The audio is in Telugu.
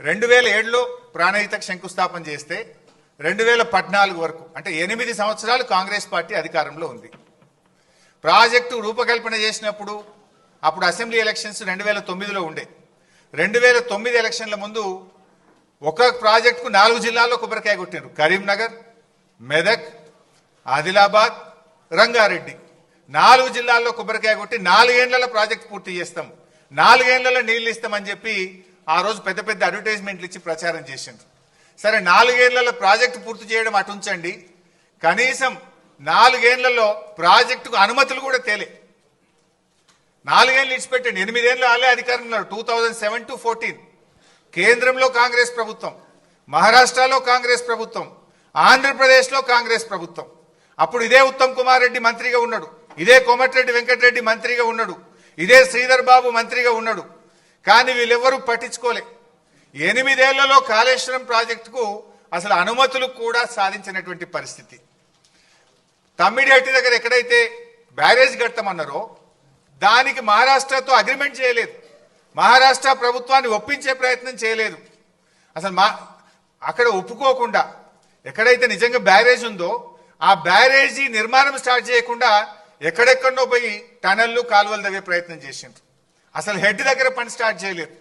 2007లో ప్రాణహితకు శంకుస్థాపన చేస్తే 2014 వరకు అంటే 8 సంవత్సరాలు కాంగ్రెస్ పార్టీ అధికారంలో ఉంది. ప్రాజెక్టు రూపకల్పన చేసినప్పుడు అప్పుడు అసెంబ్లీ ఎలక్షన్స్ 2009లో ఉండే. 2009 ఎలక్షన్ల ముందు ఒక ప్రాజెక్టుకు 4 జిల్లాల్లో కొబ్బరికాయ కొట్టారు. కరీంనగర్, మెదక్, ఆదిలాబాద్, రంగారెడ్డి 4 జిల్లాల్లో కొబ్బరికాయ కొట్టి 4 ఏళ్లలో ప్రాజెక్టు పూర్తి చేస్తాం, 4 ఏళ్లలో నీళ్లు ఇస్తామని చెప్పి ఆ రోజు పెద్ద పెద్ద అడ్వర్టైజ్మెంట్లు ఇచ్చి ప్రచారం చేసిండ్రు. సరే 4 ఏళ్లలో ప్రాజెక్టు పూర్తి చేయడం అటుంచండి, కనీసం 4 ఏళ్లలో ప్రాజెక్టుకు అనుమతులు కూడా తేలే. 4 ఏళ్ళు ఇచ్చిపెట్టండి, 8 ఏళ్ళు వాళ్ళే అధికారంలో. 2007 to 14 కేంద్రంలో కాంగ్రెస్ ప్రభుత్వం, మహారాష్ట్రలో కాంగ్రెస్ ప్రభుత్వం, ఆంధ్రప్రదేశ్లో కాంగ్రెస్ ప్రభుత్వం. అప్పుడు ఇదే ఉత్తమ్ కుమార్ రెడ్డి మంత్రిగా ఉన్నాడు, ఇదే కోమటిరెడ్డి వెంకటరెడ్డి మంత్రిగా ఉన్నాడు, ఇదే శ్రీధర్ బాబు మంత్రిగా ఉన్నాడు. కానీ వీళ్ళెవ్వరూ పట్టించుకోలే. 8 ఏళ్లలో కాళేశ్వరం ప్రాజెక్టుకు అసలు అనుమతులు కూడా సాధించినటువంటి పరిస్థితి. తమ్మిడిహట్టి దగ్గర ఎక్కడైతే బ్యారేజ్ కడతామన్నారో దానికి మహారాష్ట్రతో అగ్రిమెంట్ చేయలేదు, మహారాష్ట్ర ప్రభుత్వాన్ని ఒప్పించే ప్రయత్నం చేయలేదు. అసలు అక్కడ ఒప్పుకోకుండా ఎక్కడైతే నిజంగా బ్యారేజ్ ఉందో ఆ బ్యారేజీ నిర్మాణం స్టార్ట్ చేయకుండా ఎక్కడెక్కడో పోయి టనళ్లు కాలువలు తవ్వే ప్రయత్నం చేసిండ్రు. అసలు హెడ్ దగ్గర పని స్టార్ట్ చేయలేదు.